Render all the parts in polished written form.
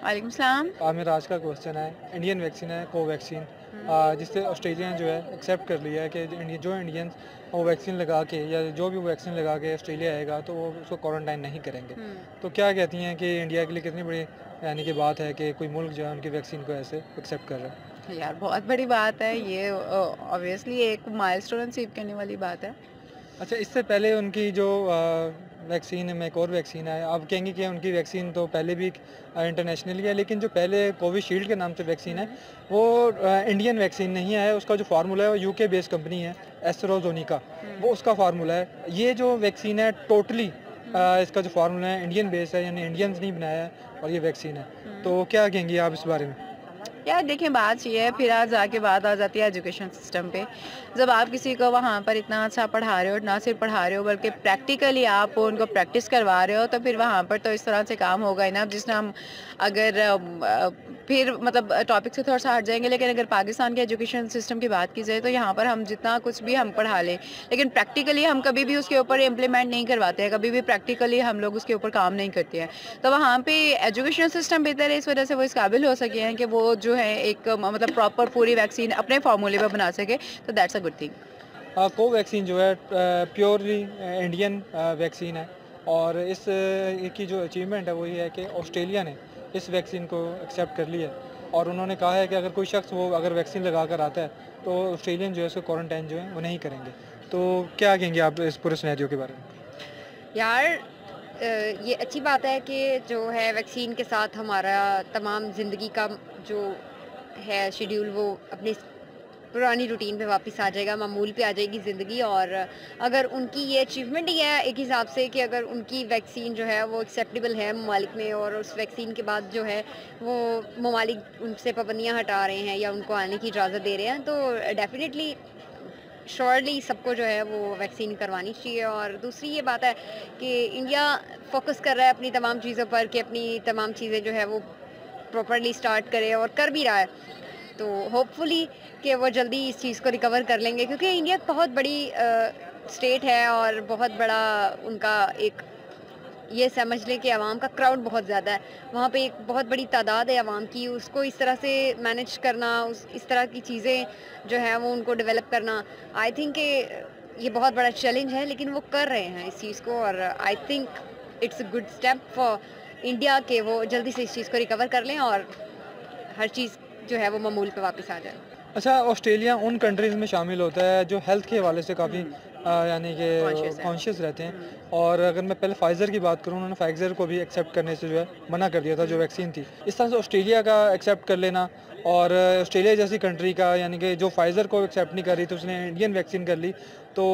वालेकुम सलाम। मेरा आज का क्वेश्चन है, इंडियन वैक्सीन है कोवैक्सीन, जिससे ऑस्ट्रेलिया ने जो है एक्सेप्ट कर लिया है कि जो इंडियंस वो वैक्सीन लगा के या जो भी वो वैक्सीन लगा के ऑस्ट्रेलिया आएगा तो वो उसको क्वारंटाइन नहीं करेंगे। हुँ। तो क्या कहती हैं कि इंडिया के लिए कितनी बड़ी यानी कि बात है कि कोई मुल्क जो है उनकी वैक्सीन को ऐसे एक्सेप्ट कर रहा है? यार बहुत बड़ी बात है ये, ऑब्वियसली एक माइलस्टोन अचीव करने वाली बात है। अच्छा, इससे पहले उनकी जो वैक्सीन में एक और वैक्सीन है, आप कहेंगे कि उनकी वैक्सीन तो पहले भी इंटरनेशनली है, लेकिन जो पहले कोविशील्ड के नाम से वैक्सीन है, हुँ। वो इंडियन वैक्सीन नहीं है। उसका जो फार्मूला है वो यूके बेस्ड कंपनी है, एस्ट्राज़ेनेका, हुँ। वो उसका फार्मूला है। ये जो वैक्सीन है टोटली हुँ। इसका जो फार्मूला है इंडियन बेस है, यानी इंडियंस ने बनाया है और ये वैक्सीन है। हुँ। तो क्या कहेंगी आप इस बारे में? यार देखिए बात ये है, फिर आज जाके बात आ जाती है एजुकेशन सिस्टम पे। जब आप किसी को वहाँ पर इतना अच्छा पढ़ा रहे हो, ना सिर्फ पढ़ा रहे हो बल्कि प्रैक्टिकली आप उनको प्रैक्टिस करवा रहे हो, तो फिर वहाँ पर तो इस तरह से काम होगा ही ना। जिसने हम अगर फिर मतलब टॉपिक से थोड़ा सा हट जाएंगे, लेकिन अगर पाकिस्तान के एजुकेशन सिस्टम की बात की जाए तो यहाँ पर हम जितना कुछ भी हम पढ़ा लें, लेकिन प्रैक्टिकली हम कभी भी उसके ऊपर इम्प्लीमेंट नहीं करवाते हैं, कभी भी प्रैक्टिकली हम लोग उसके ऊपर काम नहीं करते हैं। तो वहाँ पे एजुकेशन सिस्टम बेहतर है, इस वजह से वो इस काबिल हो सके हैं कि वो जो है एक मतलब प्रॉपर पूरी वैक्सीन अपने फार्मूले पे बना सके, तो that's a good thing. Covaxin जो है प्योरली इंडियन वैक्सीन है, और की जो अचीवमेंट है वो ये है कि ऑस्ट्रेलिया ने इस वैक्सीन को एक्सेप्ट कर लिया है, और उन्होंने कहा है कि अगर कोई शख्स वो अगर वैक्सीन लगा कर आता है तो ऑस्ट्रेलियन जो है उसको क्वारंटाइन जो है वो नहीं करेंगे। तो क्या कहेंगे आप इस पूरे सिनेरियो के बारे में? यार ये अच्छी बात है कि जो है वैक्सीन के साथ हमारा तमाम ज़िंदगी का जो है शेड्यूल वो अपनी पुरानी रूटीन पे वापस आ जाएगा, मामूल पे आ जाएगी ज़िंदगी। और अगर उनकी ये अचीवमेंट ही है एक हिसाब से कि अगर उनकी वैक्सीन जो है वो एक्सेप्टेबल है ममालिक में, और उस वैक्सीन के बाद जो है वो ममालिक उनसे पाबंदियाँ हटा रहे हैं या उनको आने की इजाज़त दे रहे हैं, तो डेफ़िनेटली श्योरली सबको जो है वो वैक्सीन करवानी चाहिए। और दूसरी ये बात है कि इंडिया फोकस कर रहा है अपनी तमाम चीज़ों पर कि अपनी तमाम चीज़ें जो है वो प्रॉपरली स्टार्ट करे, और कर भी रहा है। तो होपफुली कि वो जल्दी इस चीज़ को रिकवर कर लेंगे, क्योंकि इंडिया बहुत बड़ी स्टेट है और बहुत बड़ा उनका एक ये समझ लें कि आवाम का क्राउड बहुत ज़्यादा है। वहाँ पे एक बहुत बड़ी तादाद है आवाम की, उसको इस तरह से मैनेज करना, उस इस तरह की चीज़ें जो हैं वो उनको डेवलप करना, आई थिंक कि ये बहुत बड़ा चैलेंज है, लेकिन वो कर रहे हैं इस चीज़ को। और I think it's a good step for India कि वो जल्दी से इस चीज़ को रिकवर कर लें और हर चीज़ जो है वो मामूल पे वापस आ जाए। अच्छा, ऑस्ट्रेलिया उन कंट्रीज़ में शामिल होता है जो हेल्थ के हवाले से काफ़ी हुँ। यानी कि कॉन्शियस है। कॉन्शियस रहते हैं। हुँ। और अगर मैं पहले फाइज़र की बात करूँ, उन्होंने फाइज़र को भी एक्सेप्ट करने से जो है मना कर दिया था, जो हुँ। वैक्सीन थी। इस तरह से ऑस्ट्रेलिया का एक्सेप्ट कर लेना, और ऑस्ट्रेलिया जैसी कंट्री का यानी कि जो फाइज़र को एक्सेप्ट नहीं कर रही थी उसने इंडियन वैक्सीन कर ली, तो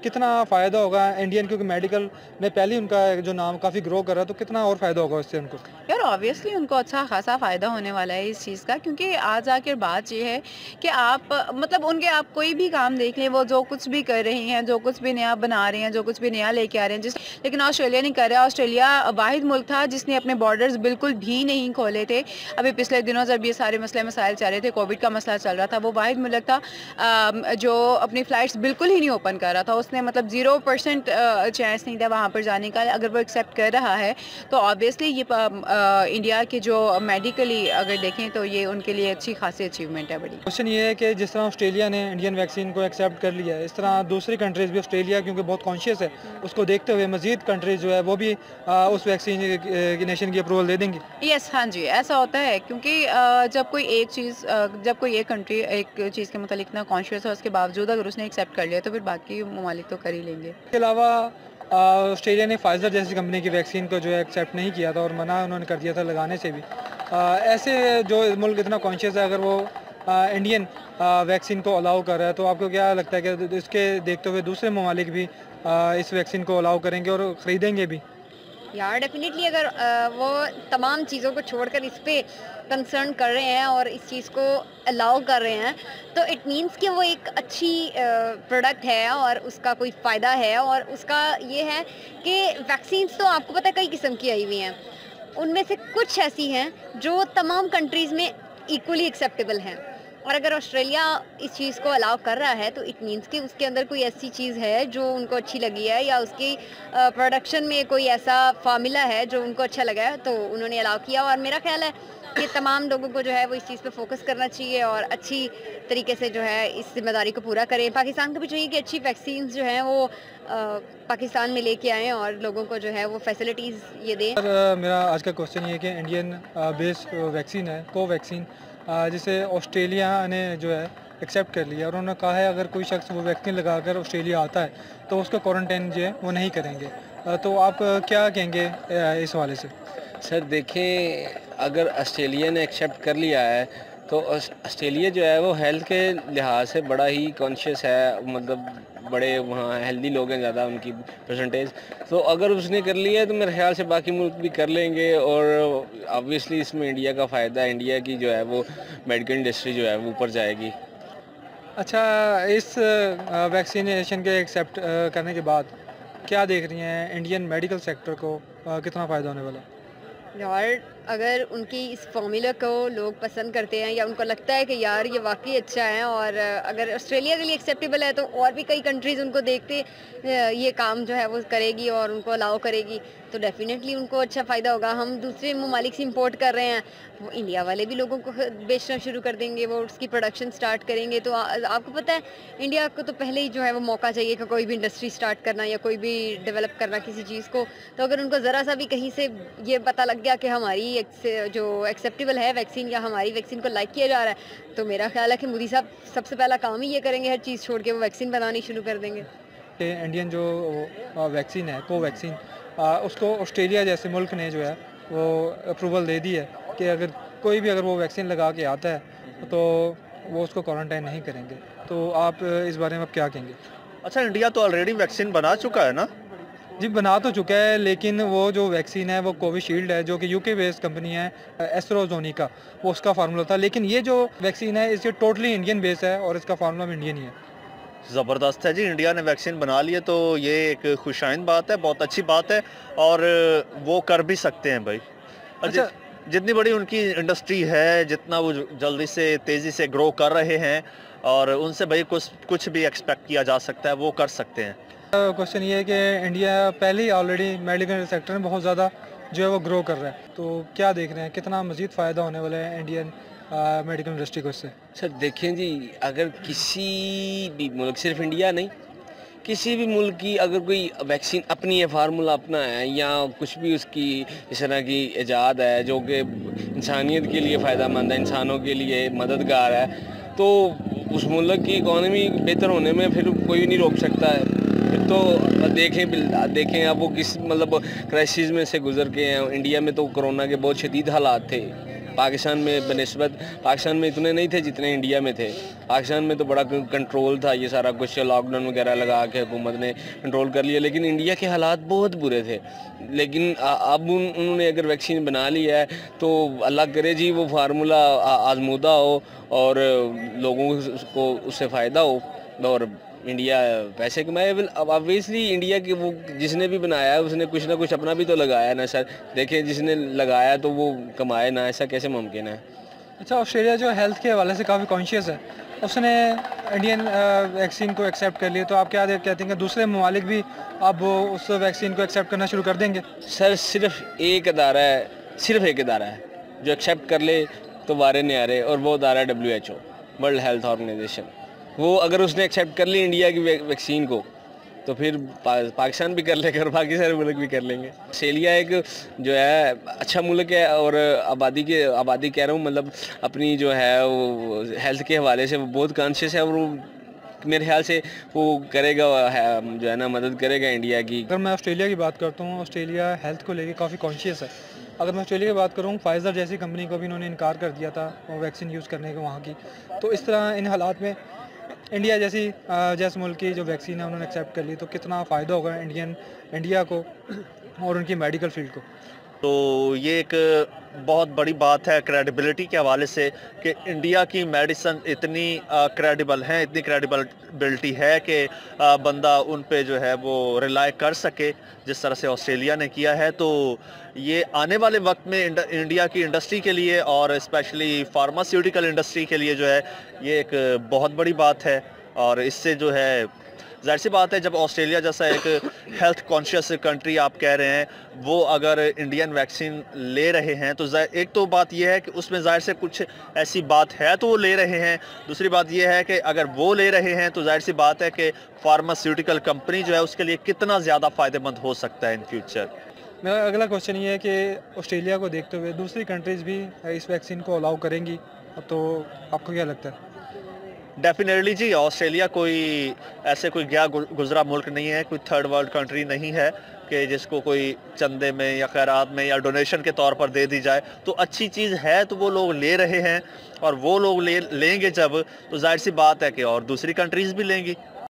कितना फ़ायदा होगा इंडियन, क्योंकि मेडिकल में पहले ही उनका जो नाम काफ़ी ग्रो कर रहा है, तो कितना और फ़ायदा होगा उससे उनको? यार ऑब्वियसली उनको अच्छा खासा फ़ायदा होने वाला है इस चीज़ का, क्योंकि आज आकर बात ये है कि आप मतलब उनके आप कोई भी काम देख लें, वो जो कुछ भी कर रही हैं, जो कुछ भी नया बना रहे हैं, जो कुछ भी नया लेके आ रहे हैं, लेकिन ऑस्ट्रेलिया नहीं कर रहा। ऑस्ट्रेलिया वाहिद मुल्क था जिसने अपने बॉर्डर्स बिल्कुल भी नहीं खोले थे। अभी पिछले दिनों जब ये सारे मसले मसाइल चल रहे थे, कोविड का मसला चल रहा था, वो वाहिद मुल्क था जो अपनी फ़्लाइट्स बिल्कुल ही नहीं ओपन कर रहा था। उसने मतलब 0% चांस नहीं था वहाँ पर जाने का। अगर वो एक्सेप्ट कर रहा है तो ऑब्वियसली ये इंडिया के जो मेडिकली अगर देखें तो ये उनके लिए अच्छी खासी अचीवमेंट है बड़ी। क्वेश्चन ये है कि जिस तरह ऑस्ट्रेलिया ने इंडियन वैक्सीन को एक्सेप्ट कर लिया है, इस तरह दूसरी कंट्रीज़ भी ऑस्ट्रेलिया क्योंकि बहुत कॉन्शियस है, उसको देखते हुए मज़ीद कंट्रीज़ जो है वो भी उस वैक्सीन की नेशन की अप्रूवल दे देंगी। यस, हाँ जी, ऐसा होता है क्योंकि जब कोई एक कंट्री एक चीज़ के मतलब इतना कॉन्शियस है, उसके बावजूद अगर उसने एक्सेप्ट कर लिया तो फिर बाकी ममालिक तो कर ही लेंगे। इसके अलावा ऑस्ट्रेलिया ने फाइज़र जैसी कंपनी की वैक्सीन को जो है एक्सेप्ट नहीं किया था, और मना उन्होंने कर दिया था लगाने से भी। ऐसे जो मुल्क इतना कॉन्शियस है, अगर वो इंडियन वैक्सीन को अलाउ कर रहा है, तो आपको क्या लगता है कि इसके देखते हुए दूसरे ममालिक भी इस वैक्सीन को अलाउ करेंगे और ख़रीदेंगे भी? यार डेफिनेटली अगर वो तमाम चीज़ों को छोड़कर इस पे कंसर्न कर रहे हैं और इस चीज़ को अलाउ कर रहे हैं, तो इट मीन्स कि वो एक अच्छी प्रोडक्ट है और उसका कोई फ़ायदा है। और उसका ये है कि वैक्सीन्स तो आपको पता है कई किस्म की आई हुई हैं, उनमें से कुछ ऐसी हैं जो तमाम कंट्रीज़ में इक्वली एक्सेप्टेबल हैं। और अगर ऑस्ट्रेलिया इस चीज़ को अलाउ कर रहा है तो इट मीन्स कि उसके अंदर कोई ऐसी चीज़ है जो उनको अच्छी लगी है, या उसकी प्रोडक्शन में कोई ऐसा फार्मूला है जो उनको अच्छा लगा है, तो उन्होंने अलाउ किया। और मेरा ख्याल है ये तमाम लोगों को जो है वो इस चीज़ पे फोकस करना चाहिए और अच्छी तरीके से जो है इस ज़िम्मेदारी को पूरा करें। पाकिस्तान को भी चाहिए कि अच्छी वैक्सीन्स जो हैं वो पाकिस्तान में लेके आएँ और लोगों को जो है वो फैसिलिटीज़ ये दें। सर मेरा आज का क्वेश्चन ये है कि इंडियन बेस्ड वैक्सीन है कोवैक्सीन, जिसे ऑस्ट्रेलिया ने जो है एक्सेप्ट कर लिया और उन्होंने कहा है अगर कोई शख्स वो वैक्सीन लगाकर ऑस्ट्रेलिया आता है तो उसका क्वारंटाइन जो है वो नहीं करेंगे। तो आप क्या कहेंगे इस हवाले से? सर देखें, अगर ऑस्ट्रेलिया ने एक्सेप्ट कर लिया है तो ऑस्ट्रेलिया जो है वो हेल्थ के लिहाज से बड़ा ही कॉन्शियस है, मतलब बड़े वहाँ हेल्दी लोग हैं ज़्यादा उनकी परसेंटेज। तो अगर उसने कर लिया है तो मेरे ख्याल से बाकी मुल्क भी कर लेंगे और ऑब्वियसली इसमें इंडिया का फ़ायदा है, इंडिया की जो है वो मेडिकल इंडस्ट्री जो है वो ऊपर जाएगी। अच्छा, इस वैक्सीनेशन के एक्सेप्ट करने के बाद क्या देख रही हैं इंडियन मेडिकल सेक्टर को कितना फ़ायदा होने वाला है? और अगर उनकी इस फॉर्मूला को लोग पसंद करते हैं या उनको लगता है कि यार ये वाकई अच्छा है और अगर ऑस्ट्रेलिया के लिए एक्सेप्टेबल है तो और भी कई कंट्रीज़ उनको देखते ये काम जो है वो करेगी और उनको अलाउ करेगी तो डेफिनेटली उनको अच्छा फ़ायदा होगा। हम दूसरे ममालिक से इंपोर्ट कर रहे हैं, वो इंडिया वाले भी लोगों को बेचना शुरू कर देंगे, वो उसकी प्रोडक्शन स्टार्ट करेंगे। तो आपको पता है इंडिया को तो पहले ही जो है वो मौका चाहिए कि कोई भी इंडस्ट्री स्टार्ट करना या कोई भी डेवलप करना किसी चीज़ को। तो अगर उनको ज़रा सा भी कहीं से ये पता लग गया कि हमारी जो एक्सेप्टेबल है वैक्सीन या हमारी वैक्सीन को लाइक किया जा रहा है तो मेरा ख्याल है कि मोदी साहब सबसे पहला काम ही ये करेंगे, हर चीज़ छोड़ के वो वैक्सीन बनानी शुरू कर देंगे। इंडियन जो वैक्सीन है कोवैक्सीन, उसको ऑस्ट्रेलिया जैसे मुल्क ने जो है वो अप्रूवल दे दी है कि अगर कोई भी अगर वो वैक्सीन लगा के आता है तो वो उसको क्वारंटाइन नहीं करेंगे। तो आप इस बारे में आप क्या कहेंगे? अच्छा, इंडिया तो ऑलरेडी वैक्सीन बना चुका है ना? जी बना तो चुका है, लेकिन वो जो वैक्सीन है वो कोविशील्ड है जो कि यूके बेस्ड कंपनी है एस्ट्राजेनेका, वो उसका फार्मूला था। लेकिन ये जो वैक्सीन है इसके टोटली इंडियन बेस है और इसका फार्मूला भी इंडियन ही है। ज़बरदस्त है जी, इंडिया ने वैक्सीन बना ली है तो ये एक खुशाइन बात है, बहुत अच्छी बात है और वो कर भी सकते हैं भाई। अच्छा, जितनी बड़ी उनकी इंडस्ट्री है, जितना वो जल्दी से तेज़ी से ग्रो कर रहे हैं और उनसे भाई कुछ भी एक्सपेक्ट किया जा सकता है, वो कर सकते हैं। क्वेश्चन ये है कि इंडिया पहले ही ऑलरेडी मेडिकल सेक्टर में बहुत ज़्यादा जो है वो ग्रो कर रहा है, तो क्या देख रहे हैं कितना मज़ीद फ़ायदा होने वाला है इंडियन मेडिकल इंडस्ट्री को इससे? सर देखें जी, अगर किसी भी मुल्क, सिर्फ इंडिया नहीं, किसी भी मुल्क की अगर कोई वैक्सीन अपनी है, फार्मूला अपना है या कुछ भी उसकी इस तरह की इजाद है जो कि इंसानियत के लिए फ़ायदेमंद है, इंसानों के लिए मददगार है, तो उस मुल्क की इकॉनमी बेहतर होने में फिर कोई नहीं रोक सकता है। फिर तो देखें अब वो किस मतलब क्राइसिस में से गुजर के हैं। इंडिया में तो कोरोना के बहुत शदीद हालात थे, पाकिस्तान में बनिस्बत पाकिस्तान में इतने नहीं थे जितने इंडिया में थे। पाकिस्तान में तो बड़ा कंट्रोल था, ये सारा कुछ लॉकडाउन वगैरह लगा के हुकूमत ने कंट्रोल कर लिया, लेकिन इंडिया के हालात बहुत बुरे थे। लेकिन अब उन्होंने अगर वैक्सीन बना ली है तो अल्लाह करे जी वो फार्मूला आजमूदा हो और लोगों को उससे फ़ायदा हो और इंडिया पैसे कमाए। अब ऑब्वियसली इंडिया के वो जिसने भी बनाया है उसने कुछ ना कुछ अपना भी तो लगाया ना सर। देखें जिसने लगाया तो वो कमाए ना, ऐसा कैसे मुमकिन है? अच्छा, ऑस्ट्रेलिया जो हेल्थ के हवाले से काफ़ी कॉन्शियस है, उसने इंडियन वैक्सीन को एक्सेप्ट कर लिया, तो आप क्या कहते हैं कि दूसरे ममालिक भी अब उस वैक्सीन को एक्सेप्ट करना शुरू कर देंगे? सर सिर्फ एक अदारा है जो एक्सेप्ट कर ले तो वारे न्यारे, और वो अदारा है WHO, वर्ल्ड हेल्थ ऑर्गेनाइजेशन। वो अगर उसने एक्सेप्ट कर ली इंडिया की वैक्सीन को तो फिर पाकिस्तान भी कर लेगा और बाकी सारे मुल्क भी कर लेंगे। ऑस्ट्रेलिया एक जो है अच्छा मुल्क है और आबादी कह रहा हूँ, मतलब अपनी जो है वो हेल्थ के हवाले से वो बहुत कॉन्शियस है और वो मेरे ख्याल से वो करेगा जो है ना मदद करेगा इंडिया की। अगर मैं ऑस्ट्रेलिया की बात करता हूँ, ऑस्ट्रेलिया हेल्थ को लेके काफ़ी कॉन्शियस है। अगर मैं ऑस्ट्रेलिया की बात करूँ, फाइज़र जैसी कंपनी को भी इन्होंने इनकार कर दिया था वो वैक्सीन यूज़ करने के वहाँ की। तो इस तरह इन हालात में इंडिया जैसे मुल्क की जो वैक्सीन है उन्होंने एक्सेप्ट कर ली, तो कितना फ़ायदा होगा इंडिया को और उनकी मेडिकल फील्ड को? तो ये एक बहुत बड़ी बात है क्रेडिबिलिटी के हवाले से कि इंडिया की मेडिसिन इतनी क्रेडिबल है, इतनी क्रेडिबिलिटी है कि बंदा उन पे जो है वो रिलाई कर सके जिस तरह से ऑस्ट्रेलिया ने किया है। तो ये आने वाले वक्त में इंडिया की इंडस्ट्री के लिए और स्पेशली फार्मास्यूटिकल इंडस्ट्री के लिए जो है ये एक बहुत बड़ी बात है और इससे जो है जाहिर सी बात है जब ऑस्ट्रेलिया जैसा एक हेल्थ कॉन्शियस कंट्री आप कह रहे हैं वो अगर इंडियन वैक्सीन ले रहे हैं तो एक तो बात यह है कि उसमें जाहिर से कुछ ऐसी बात है तो वो ले रहे हैं, दूसरी बात यह है कि अगर वो ले रहे हैं तो जाहिर सी बात है कि फार्मास्यूटिकल कंपनी जो है उसके लिए कितना ज़्यादा फ़ायदेमंद हो सकता है इन फ्यूचर। मेरा अगला क्वेश्चन ये है कि ऑस्ट्रेलिया को देखते हुए दूसरी कंट्रीज़ भी इस वैक्सीन को अलाउ करेंगी, तो आपको क्या लगता है? डेफिनेटली जी, ऑस्ट्रेलिया कोई ऐसे कोई गया गुजरा मुल्क नहीं है, कोई थर्ड वर्ल्ड कंट्री नहीं है कि जिसको कोई चंदे में या खैरात में या डोनेशन के तौर पर दे दी जाए। तो अच्छी चीज़ है तो वो लोग ले रहे हैं, और वो लोग लेंगे जब तो जाहिर सी बात है कि और दूसरी कंट्रीज़ भी लेंगी।